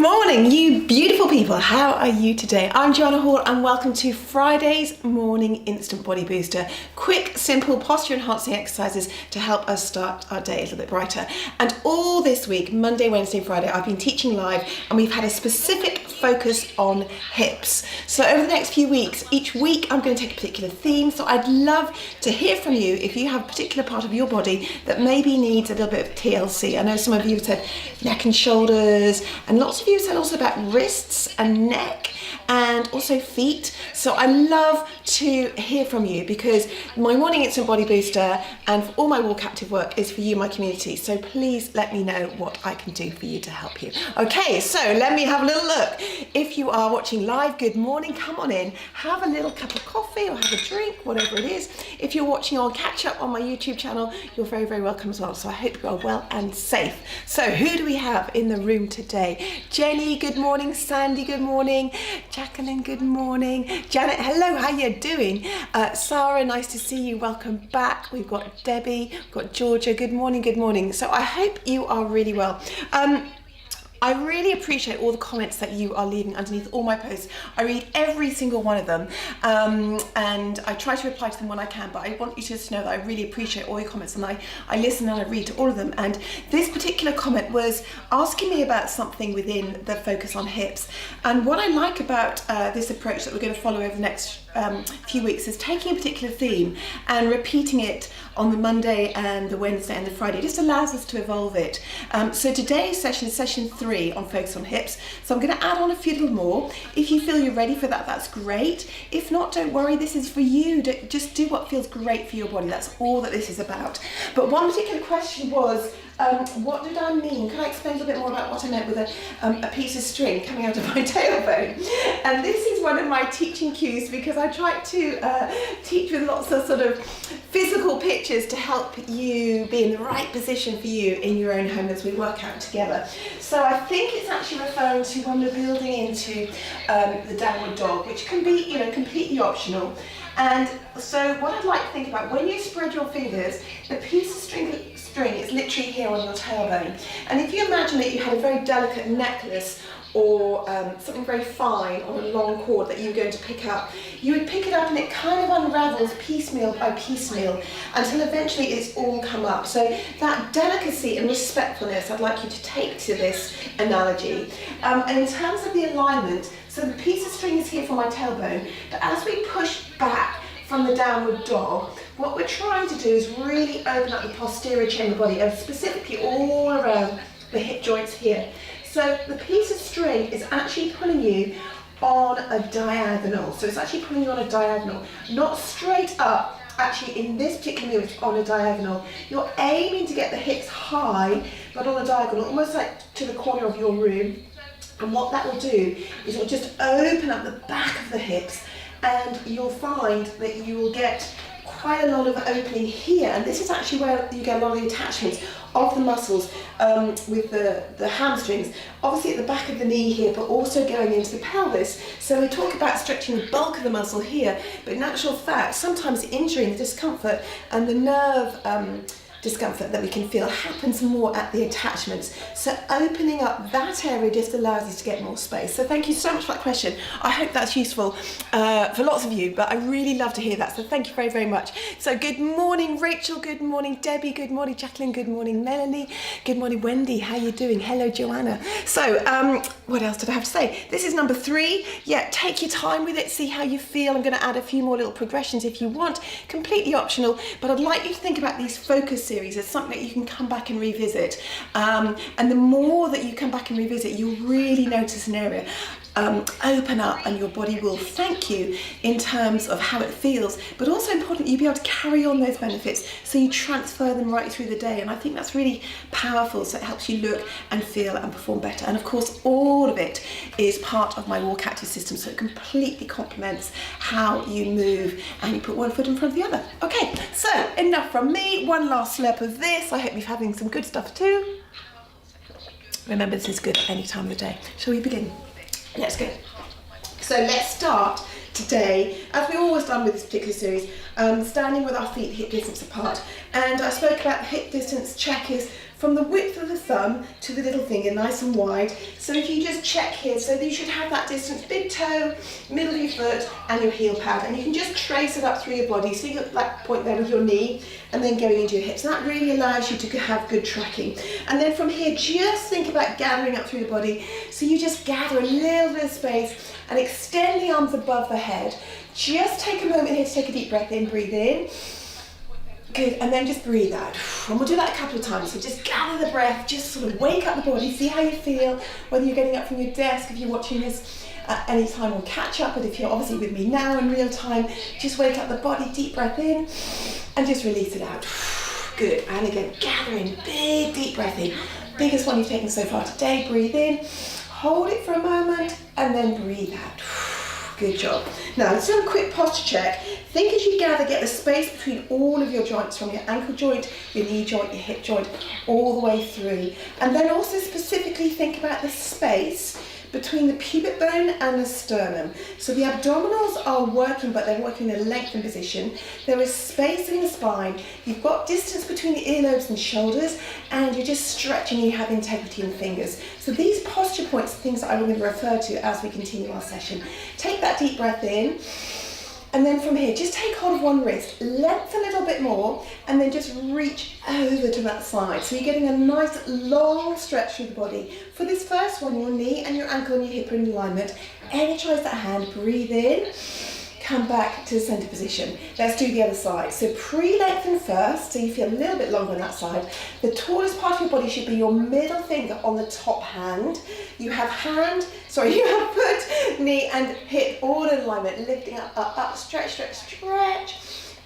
morning, you beautiful people. How are you today? I'm Joanna Hall and welcome to Friday's morning instant body booster. Quick, simple posture enhancing exercises to help us start our day a little bit brighter. And all this week, Monday, Wednesday, Friday, I've been teaching live and we've had a specific focus on hips. So over the next few weeks, each week I'm going to take a particular theme. So I'd love to hear from you if you have a particular part of your body that maybe needs a little bit of TLC. I know some of you have said neck and shoulders, and lots of you said also about wrists and neck and also feet. So I love to hear from you because my morning instant body booster and all my WalkActive work is for you, my community. So please let me know what I can do for you to help you. Okay, so let me have a little look. If you are watching live, good morning, come on in, have a little cup of coffee or have a drink, whatever it is. If you're watching on catch up on my YouTube channel, you're very, very welcome as well. So I hope you are well and safe. So who do we have in the room today? Jenny, good morning. Sandy, good morning. Jacqueline, good morning. Janet, hello, how you doing? Sarah, nice to see you, welcome back. We've got Debbie, we've got Georgia, good morning, good morning. So I hope you are really well. I really appreciate all the comments that you are leaving underneath all my posts. I read every single one of them and I try to reply to them when I can, but I want you to just know that I really appreciate all your comments and I listen and I read to all of them. And this particular comment was asking me about something within the focus on hips. And what I like about this approach that we're going to follow over the next few weeks is taking a particular theme and repeating it on the Monday and the Wednesday and the Friday. It just allows us to evolve it. So today's session is session 3 on focus on hips. So I'm going to add on a few little more. If you feel you're ready for that, that's great. If not, don't worry, this is for you. Just do what feels great for your body. That's all that this is about. But one particular question was, what did I mean? Can I explain a little bit more about what I meant with a piece of string coming out of my tailbone? And this is one of my teaching cues because I try to teach with lots of sort of physical pictures to help you be in the right position for you in your own home as we work out together. So I think it's actually referring to when we're building into the downward dog, which can be, completely optional. And so what I'd like to think about, when you spread your fingers, the piece of string is literally here on your tailbone. And if you imagine that you had a very delicate necklace or something very fine on a long cord that you were going to pick up, you would pick it up and it kind of unravels piecemeal by piecemeal until eventually it's all come up. So that delicacy and respectfulness I'd like you to take to this analogy. And in terms of the alignment, so the piece of string is here for my tailbone, but as we push back from the downward dog, what we're trying to do is really open up the posterior chain of the body and specifically all around the hip joints here. So the piece of string is actually pulling you on a diagonal. So it's actually pulling you on a diagonal, not straight up. Actually, in this particular move, it's on a diagonal. You're aiming to get the hips high, but on a diagonal, almost like to the corner of your room. And what that will do is it will just open up the back of the hips, and you'll find that you will get quite a lot of opening here, and this is actually where you get a lot of the attachments of the muscles with the hamstrings, obviously at the back of the knee here, but also going into the pelvis. So we talk about stretching the bulk of the muscle here, but in actual fact, sometimes the injury and the discomfort and the nerve discomfort that we can feel happens more at the attachments. So opening up that area just allows us to get more space. So thank you so much for that question. I hope that's useful for lots of you, but I really love to hear that. So thank you very, very much. So good morning, Rachel. Good morning, Debbie. Good morning, Jacqueline. Good morning, Melanie. Good morning, Wendy. How you doing? Hello, Joanna. So what else did I have to say? This is number 3. Yeah, take your time with it. See how you feel. I'm going to add a few more little progressions if you want. Completely optional, but I'd like you to think about these focus series as something that you can come back and revisit. And the more that you come back and revisit, you'll really notice an area open up and your body will thank you in terms of how it feels, but also important you'll be able to carry on those benefits so you transfer them right through the day. And I think that's really powerful, so it helps you look and feel and perform better. And of course all of it is part of my WalkActive system, so it completely complements how you move and you put one foot in front of the other. Okay, so enough from me. One last slurp of this. I hope you're having some good stuff too. Remember, this is good at any time of the day. Shall we begin? Let's go. So let's start today, as we always done with this particular series, standing with our feet hip distance apart. And I spoke about the hip distance check is from the width of the thumb to the little finger, nice and wide. So if you just check here, so that you should have that distance, big toe, middle of your foot, and your heel pad. And you can just trace it up through your body. So you got that point there with your knee, and then going into your hips. And that really allows you to have good tracking. And then from here, just think about gathering up through the body. So you just gather a little bit of space and extend the arms above the head. Just take a moment here to take a deep breath in, breathe in. Good, and then just breathe out. And we'll do that a couple of times. So just gather the breath, just sort of wake up the body, see how you feel, whether you're getting up from your desk, if you're watching this at any time, we'll catch up, but if you're obviously with me now in real time, just wake up the body, deep breath in, and just release it out. Good, and again, gathering, big deep breath in. Biggest one you've taken so far today, breathe in, hold it for a moment, and then breathe out. Good job. Now let's do a quick posture check. Think as you gather, get the space between all of your joints, from your ankle joint, your knee joint, your hip joint, all the way through. And then also specifically think about the space between the pubic bone and the sternum. So the abdominals are working, but they're working in a lengthened position. There is space in the spine. You've got distance between the earlobes and shoulders, and you're just stretching, you have integrity in the fingers. So these posture points are things that I'm going to refer to as we continue our session. Take that deep breath in. And then from here, just take hold of one wrist, lengthen a little bit more, and then just reach over to that side. So you're getting a nice long stretch through the body. For this first one, your knee and your ankle and your hip are in alignment. Energize that hand, breathe in, come back to the center position. Let's do the other side. So pre-lengthen first, so you feel a little bit longer on that side. The tallest part of your body should be your middle finger on the top hand. You have foot, knee and hip all in alignment, lifting up, stretch, stretch, stretch,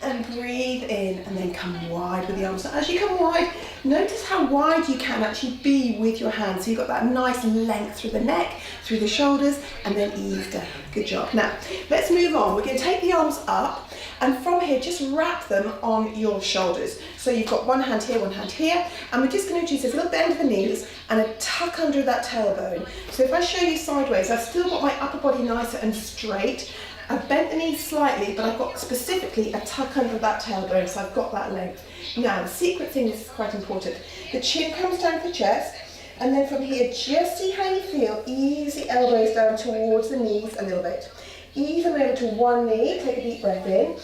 and breathe in, and then come wide with the arms. So as you come wide, notice how wide you can actually be with your hands. So you've got that nice length through the neck, through the shoulders, and then ease down. Good job. Now, let's move on. We're going to take the arms up, and from here, just wrap them on your shoulders. So you've got one hand here, and we're just going to introduce this little bend of the knees and a tuck under that tailbone. So if I show you sideways, I've still got my upper body nice and straight. I've bent the knees slightly, but I've got specifically a tuck under that tailbone, so I've got that length. Now, the secret thing, this is quite important. The chin comes down to the chest, and then from here, just see how you feel. Ease the elbows down towards the knees a little bit. Ease them over to one knee, take a deep breath in,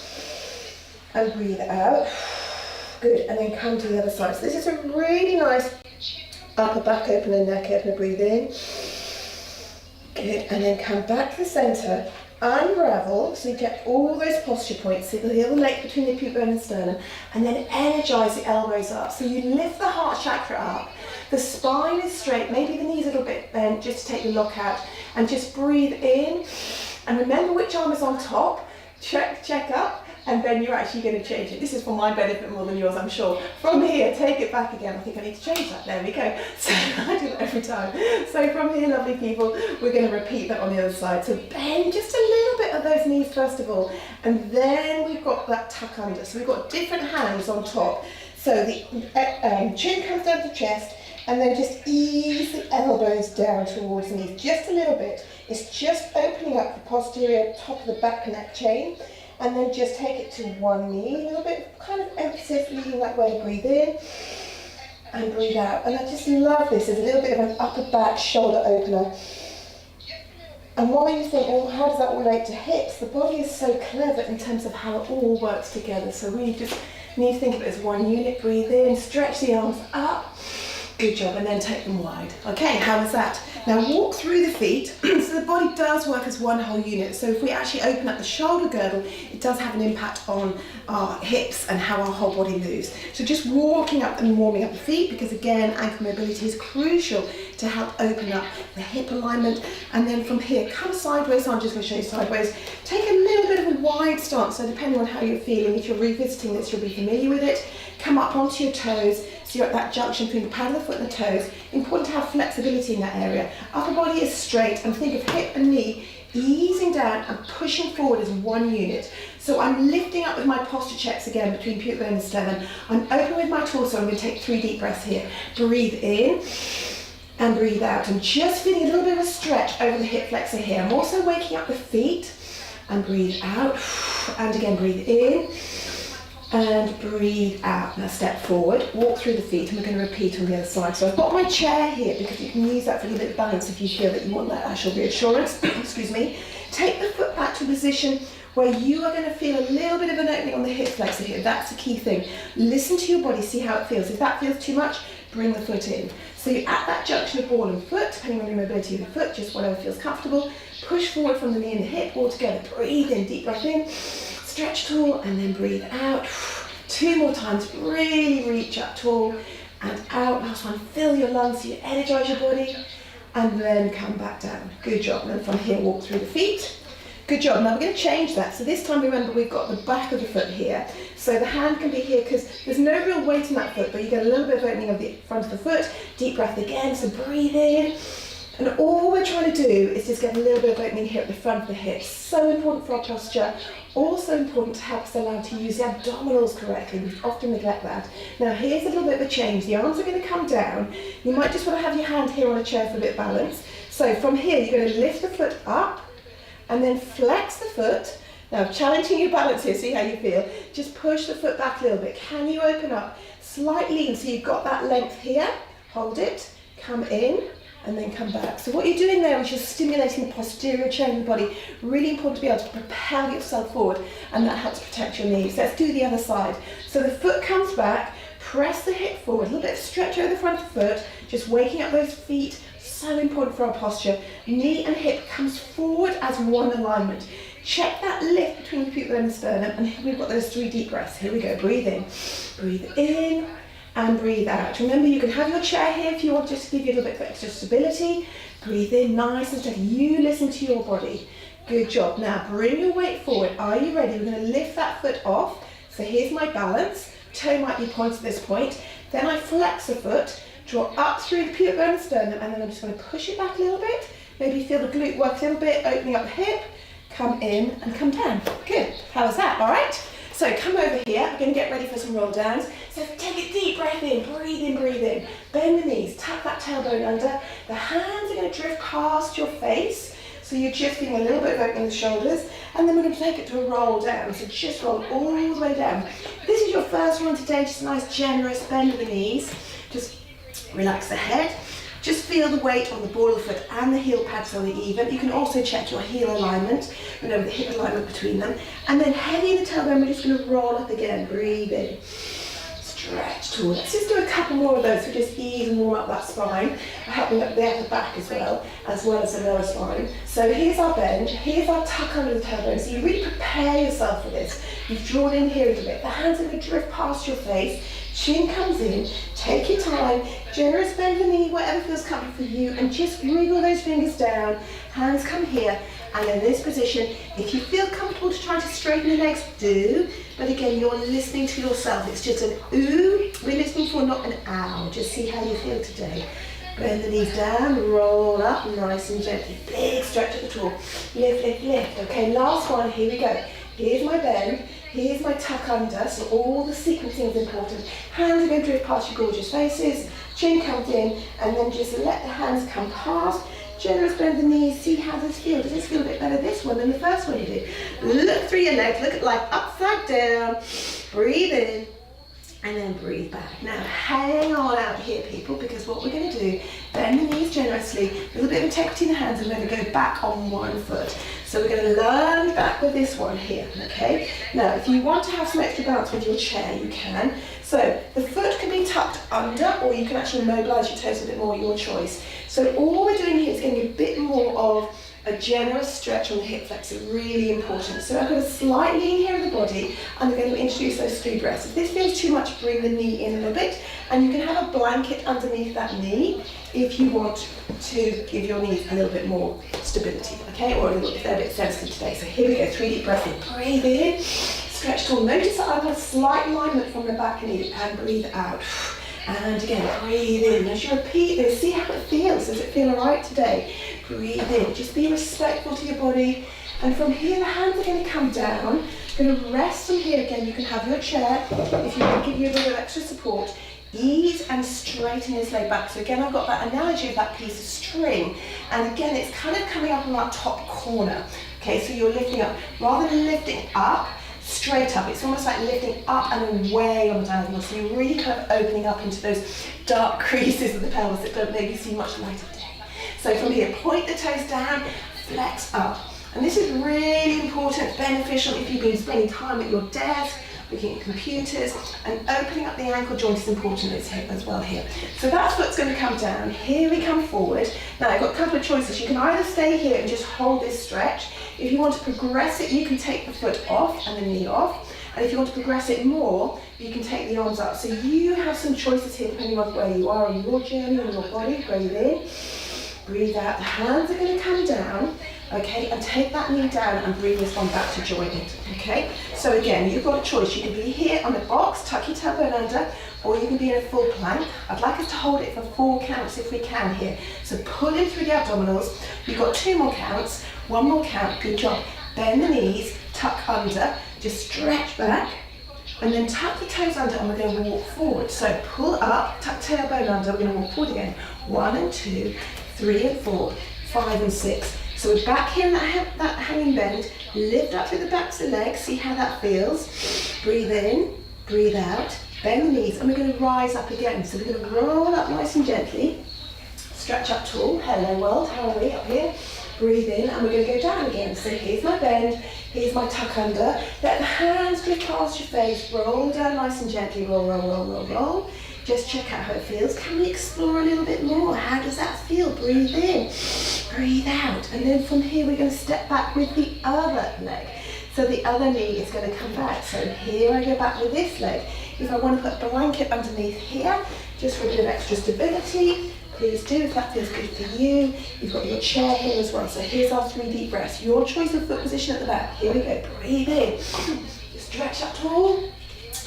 and breathe out. Good, and then come to the other side. So this is a really nice upper back opener, neck opener, breathe in. Good, and then come back to the center. Unravel, so you get all those posture points, so you feel the length between the pubic bone and sternum, and then energize the elbows up. So you lift the heart chakra up, the spine is straight, maybe the knees a little bit bent, just to take the lock out, and just breathe in, and remember which arm is on top, check up, and then you're actually going to change it. This is for my benefit more than yours, I'm sure. From here, take it back again. I think I need to change that. There we go. So I do that every time. So from here, lovely people, we're going to repeat that on the other side. So bend just a little bit of those knees first of all, and then we've got that tuck under. So we've got different hands on top. So the chin comes down to the chest, and then just ease the elbows down towards the knees, just a little bit. It's just opening up the posterior top of the back neck chain. And then just take it to one knee, a little bit kind of emphasis, leading that way, breathe in and breathe out. And I just love this, as a little bit of an upper back shoulder opener. And while you think, oh, how does that relate to hips? The body is so clever in terms of how it all works together. So we just need to think of it as one unit, breathe in, stretch the arms up. Good job, and then take them wide. Okay, how was that? Now walk through the feet. So the body does work as one whole unit. So if we actually open up the shoulder girdle, it does have an impact on our hips and how our whole body moves. So just walking up and warming up the feet, because again, ankle mobility is crucial to help open up the hip alignment. And then from here, come sideways. So I'm just going to show you sideways. Take a little bit of a wide stance. So depending on how you're feeling, if you're revisiting this, you'll be familiar with it. Come up onto your toes. So you're at that junction between the pad of the foot and the toes. Important to have flexibility in that area. Upper body is straight, and think of hip and knee easing down and pushing forward as one unit. So I'm lifting up with my posture checks again between pubic bone and sternum. I'm open with my torso. I'm going to take 3 deep breaths here. Breathe in and breathe out, and just feeling a little bit of a stretch over the hip flexor here. I'm also waking up the feet, and breathe out, and again breathe in and breathe out. Now step forward, walk through the feet, and we're going to repeat on the other side. So I've got my chair here because you can use that for a little bit of balance if you feel that you want that actual reassurance. Excuse me. Take the foot back to a position where you are going to feel a little bit of an opening on the hip flexor here. That's the key thing. Listen to your body, see how it feels. If that feels too much, bring the foot in. So you're at that junction of ball and foot, depending on your mobility of the foot, just whatever feels comfortable. Push forward from the knee and the hip, all together. Breathe in, deep breath in, stretch tall, and then breathe out. 2 more times, really reach up tall and out. Last one, fill your lungs so you energize your body, and then come back down. Good job. And then from here, walk through the feet. Good job. Now we're going to change that. So this time, remember, we've got the back of the foot here. So the hand can be here because there's no real weight in that foot, but you get a little bit of opening of the front of the foot. Deep breath again, so breathe in. And all we're trying to do is just get a little bit of opening here at the front of the hips. So important for our posture. Also important to help us allow to use the abdominals correctly. We often neglect that. Now here's a little bit of a change. The arms are going to come down. You might just want to have your hand here on a chair for a bit of balance. So from here, you're going to lift the foot up and then flex the foot. Now challenging your balance here, see how you feel. Just push the foot back a little bit. Can you open up slightly so you've got that length here? Hold it, come in, and then come back. So what you're doing there is you're stimulating the posterior chain of the body. Really important to be able to propel yourself forward, and that helps protect your knees. Let's do the other side. So the foot comes back, press the hip forward, a little bit of stretch over the front of the foot, just waking up those feet. So important for our posture. Knee and hip comes forward as one alignment. Check that lift between the pupil and the sternum, and we've got those 3 deep breaths. Here we go, breathe in, and breathe out. Remember, you can have your chair here if you want, just to give you a little bit of extra stability. Breathe in, nice and steady. You listen to your body. Good job. Now bring your weight forward. Are you ready? We're going to lift that foot off. So here's my balance. Toe might be pointed at this point. Then I flex the foot, draw up through the pupil and the sternum, and then I'm just going to push it back a little bit. Maybe feel the glute work a little bit, opening up the hip. Come in and come down. Good. How was that? All right. So come over here. We're going to get ready for some roll downs. So take a deep breath in. Breathe in, breathe in. Bend the knees. Tuck that tailbone under. The hands are going to drift past your face. So you're just feeling a little bit of opening the shoulders. And then we're going to take it to a roll down. So just roll all the way down. This is your first one today. Just a nice generous bend of the knees. Just relax the head. Just feel the weight on the ball of the foot and the heel pads so they're even. You can also check your heel alignment, remember the hip alignment between them. And then heavy in the tailbone, we're just going to roll up again. Breathe in. Stretch tall. Let's just do a couple more of those. So just ease and warm up that spine. Helping up the upper back as well as the lower spine. So here's our bend. Here's our tuck under the tailbone. So you really prepare yourself for this. You've drawn in here a little bit. The hands are going to drift past your face. Chin comes in. Take your time. Generous bend the knee, whatever feels comfortable for you, and just wriggle those fingers down. Hands come here. And in this position, if you feel comfortable to try to straighten the legs, do. But again, you're listening to yourself. It's just an ooh we're listening for, not an ow. Just see how you feel today. Bend the knees down, roll up nice and gently. Big stretch at the top. Lift, lift, lift. Okay, last one, here we go. Here's my bend. Here's my tuck under, so all the sequencing is important. Hands are going to drift past your gorgeous faces. Chin comes in, and then just let the hands come past. Generous bend the knees. See how this feels. Does this feel a bit better, this one, than the first one you did? Look through your legs. Look at life upside down. Breathe in. And then breathe back. Now hang on out here, people, because what we're going to do, bend the knees generously, a little bit of integrity in the hands, and we're going to go back on one foot. So we're going to lunge back with this one here, okay? Now, if you want to have some extra balance with your chair, you can. So the foot can be tucked under, or you can actually mobilize your toes a bit more, your choice. So all we're doing here is getting a bit more of a generous stretch on the hip flexor, really important. So I'm going to slightly lean here in the body, and I'm going to introduce those 3 breaths. If this feels too much, bring the knee in a little bit, and you can have a blanket underneath that knee if you want to give your knees a little bit more stability, okay? Or if they're a bit sensitive today. So here we go, 3 deep breaths in. Breathe in, stretch tall. Notice that I've got a slight alignment from the back knee, and breathe out. And again, breathe in. As you repeat this, see how it feels. Does it feel all right today? Breathe in. Just be respectful to your body. And from here, the hands are going to come down. Going to rest from here again. You can have your chair if you want to give you a bit of extra support. Ease and straighten this leg back. So again, I've got that analogy of that piece of string. And again, it's kind of coming up on that top corner. Okay, so you're lifting up. Rather than lifting up, straight up. It's almost like lifting up and away on the diagonal. So you're really kind of opening up into those dark creases of the pelvis that don't maybe see much light of day. So from here, point the toes down, flex up. And this is really important, beneficial if you've been spending time at your desk, looking at computers, and opening up the ankle joint is important as well here. So that foot's going to come down. Here we come forward. Now I've got a couple of choices. You can either stay here and just hold this stretch. If you want to progress it, you can take the foot off and the knee off. And if you want to progress it more, you can take the arms up. So you have some choices here depending on where you are in your journey, in your body. Breathe in, breathe out. The hands are going to come down. Okay, and take that knee down and bring this one back to join it, okay? So again, you've got a choice. You can be here on the box, tuck your tailbone under, or you can be in a full plank. I'd like us to hold it for 4 counts if we can here. So pull in through the abdominals. You've got 2 more counts, 1 more count, good job. Bend the knees, tuck under, just stretch back, and then tuck the toes under and we're going to walk forward. So pull up, tuck tailbone under, we're going to walk forward again. 1 and 2, 3 and 4, 5 and 6. So we're back here in that hanging bend, lift up through the backs of the legs, see how that feels. Breathe in, breathe out, bend the knees, and we're going to rise up again. So we're going to roll up nice and gently, stretch up tall. Hello world, how are we up here? Breathe in, and we're going to go down again. So here's my bend, here's my tuck under. Let the hands drift past your face, roll down nice and gently, roll, roll, roll, roll, roll. Just check out how it feels. Can we explore a little bit more? How does that feel? Breathe in, breathe out. And then from here, we're going to step back with the other leg. So the other knee is going to come back. So here I go back with this leg. If I want to put a blanket underneath here, just for a bit of extra stability, please do if that feels good for you. You've got your chair here as well. So here's our 3 deep breaths. Your choice of foot position at the back. Here we go. Breathe in. Stretch up tall.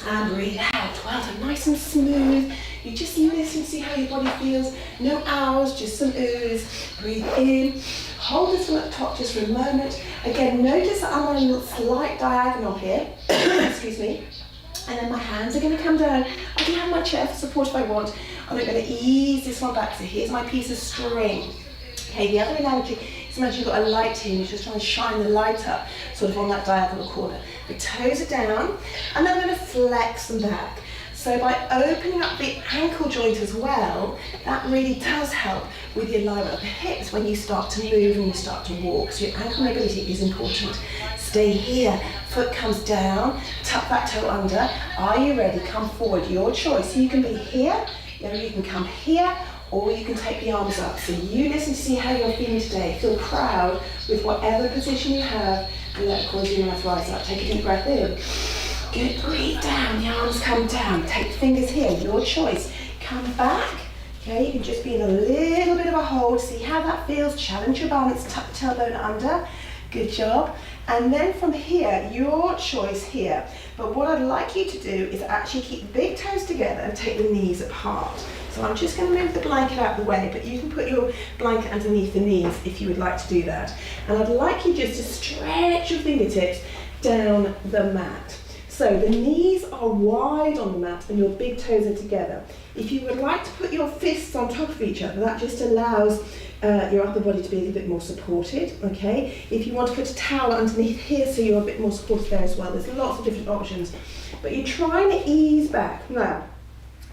And breathe out. Well done, nice and smooth. You just listen, see how your body feels. No hours, just some oohs. Breathe in. Hold this one at the top just for a moment. Again, notice that I'm on a little slight diagonal here. Excuse me. And then my hands are going to come down. I can have my chair for support if I want. I'm going to ease this one back. So here's my piece of string. Okay, the other analogy is imagine you've got a light here and you're just trying to shine the light up sort of on that diagonal corner. The toes are down, and then I'm going to flex them back. So by opening up the ankle joint as well, that really does help with the alignment of the hips when you start to move and you start to walk. So your ankle mobility is important. Stay here, foot comes down, tuck that toe under. Are you ready? Come forward, your choice. You can be here, you can come here, or you can take the arms up. So you listen to see how you're feeling today. Feel proud with whatever position you have, and let it cause your mouth rise up. Take a deep breath in. Good, breathe down, the arms come down. Take the fingers here, your choice. Come back. Okay, you can just be in a little bit of a hold. See how that feels. Challenge your balance, tuck the tailbone under. Good job. And then from here, your choice here. But what I'd like you to do is actually keep the big toes together and take the knees apart. So I'm just going to move the blanket out of the way, but you can put your blanket underneath the knees if you would like to do that. And I'd like you just to stretch your fingertips down the mat. So the knees are wide on the mat and your big toes are together. If you would like to put your fists on top of each other, that just allows your upper body to be a little bit more supported, okay? If you want to put a towel underneath here so you're a bit more supported there as well, there's lots of different options. But you're trying to ease back. Now,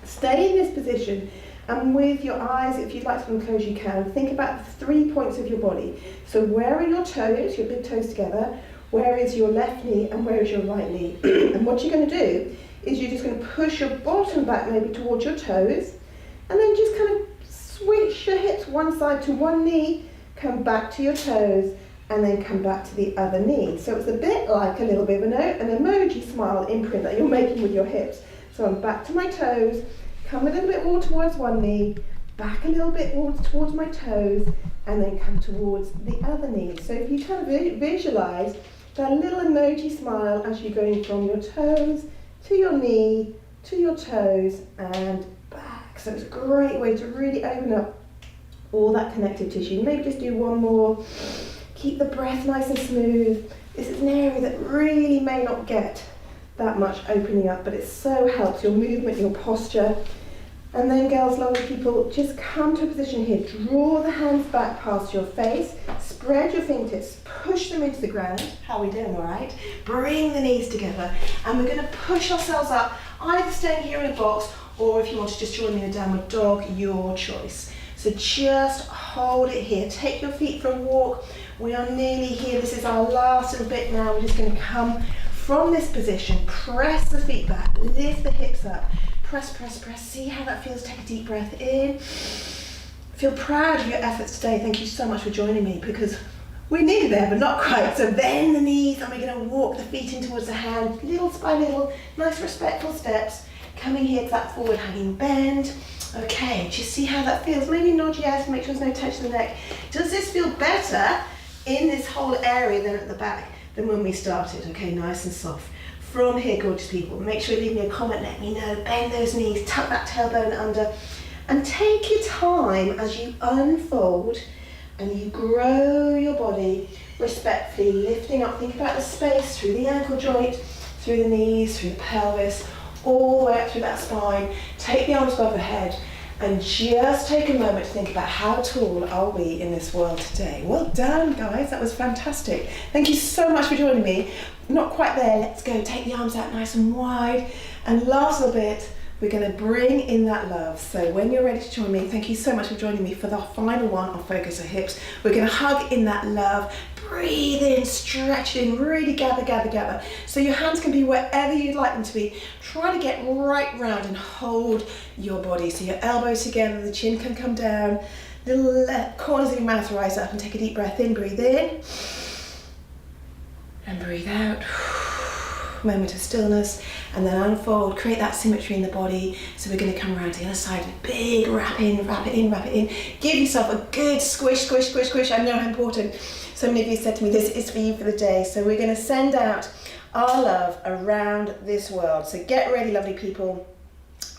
stay in this position, and with your eyes, if you'd like to close, you can. Think about the 3 points of your body. So where are your toes, your big toes together? Where is your left knee and where is your right knee? And what you're going to do is you're just going to push your bottom back maybe towards your toes, and then just kind of switch your hips one side to one knee, come back to your toes, and then come back to the other knee. So it's a bit like a little bit of an emoji smile imprint that you're making with your hips. So I'm back to my toes, come a little bit more towards one knee, back a little bit more towards my toes, and then come towards the other knee. So if you kind of visualize that little emoji smile as you're going from your toes to your knee, to your toes, and back. So it's a great way to really open up all that connective tissue. Maybe just do one more. Keep the breath nice and smooth. This is an area that really may not get that much opening up, but it so helps your movement, your posture, And then girls, lovely people, just come to a position here. Draw the hands back past your face. Spread your fingertips. Push them into the ground. How are we doing, all right? Bring the knees together. And we're going to push ourselves up, either staying here in a box, or if you want to just join me in a downward dog, your choice. So just hold it here. Take your feet for a walk. We are nearly here. This is our last little bit now. We're just going to come from this position. Press the feet back. Lift the hips up. Press, press, press. See how that feels. Take a deep breath in. Feel proud of your efforts today. Thank you so much for joining me, because we're nearly there, but not quite. So bend the knees, and we're going to walk the feet in towards the hand, little by little, nice respectful steps. Coming here to that forward hanging bend. Okay, just see how that feels. Maybe nod yes, make sure there's no tension in the neck. Does this feel better in this whole area than at the back than when we started? Okay, nice and soft. From here, gorgeous people, make sure you leave me a comment, let me know. Bend those knees, tuck that tailbone under, and take your time as you unfold and you grow your body respectfully, lifting up. Think about the space through the ankle joint, through the knees, through the pelvis, all the way up through that spine. Take the arms above the head and just take a moment to think about how tall are we in this world today. Well done, guys, that was fantastic. Thank you so much for joining me. Not quite there, let's go. Take the arms out nice and wide. And last little bit, we're going to bring in that love. So when you're ready to join me, thank you so much for joining me for the final one on Focus the Hips. We're going to hug in that love. Breathe in, stretch in, really gather, gather, gather. So your hands can be wherever you'd like them to be. Try to get right round and hold your body. So your elbows together, the chin can come down, little corners of your mouth rise up, and take a deep breath in, breathe in. And breathe out. Moment of stillness, and then unfold, create that symmetry in the body. So we're going to come around to the other side, big wrap in, wrap it in, wrap it in. Give yourself a good squish, squish, squish, squish. I know how important. So many of you said to me, this is for you for the day. So we're going to send out our love around this world. So get ready, lovely people.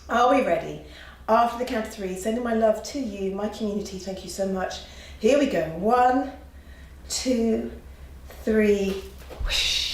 Are we ready? After the count of 3, sending my love to you, my community. Thank you so much. Here we go. 1, 2, 3. Whoosh.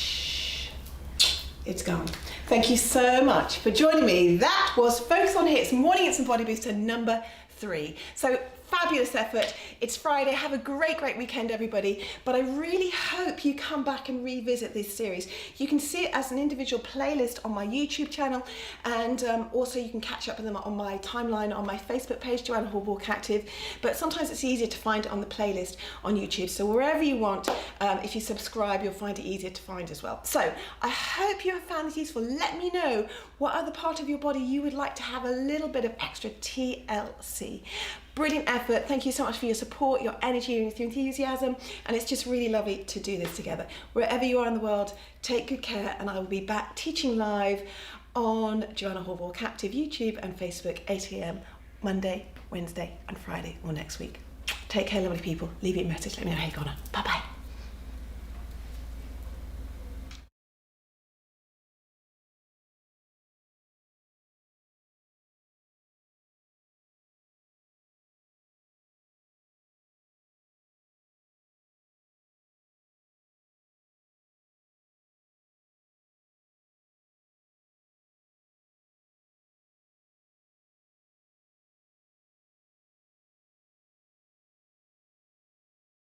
It's gone. Thank you so much for joining me. That was Focus on Hips, Morning Instant Body Booster number 3. So fabulous effort. It's Friday. Have a great, great weekend, everybody. But I really hope you come back and revisit this series. You can see it as an individual playlist on my YouTube channel, and also you can catch up with them on my timeline on my Facebook page, Joanna Hall WalkActive. But sometimes it's easier to find it on the playlist on YouTube. So wherever you want, if you subscribe, you'll find it easier to find as well. So I hope you have found this useful. Let me know what other part of your body you would like to have a little bit of extra TLC. Brilliant effort. Thank you so much for your support, your energy, and your enthusiasm. And it's just really lovely to do this together. Wherever you are in the world, take good care, and I will be back teaching live on Joanna Hall WalkActive YouTube and Facebook, 8 AM, Monday, Wednesday, and Friday, or next week. Take care, lovely people. Leave me a message. Let me know how you got on. Bye-bye.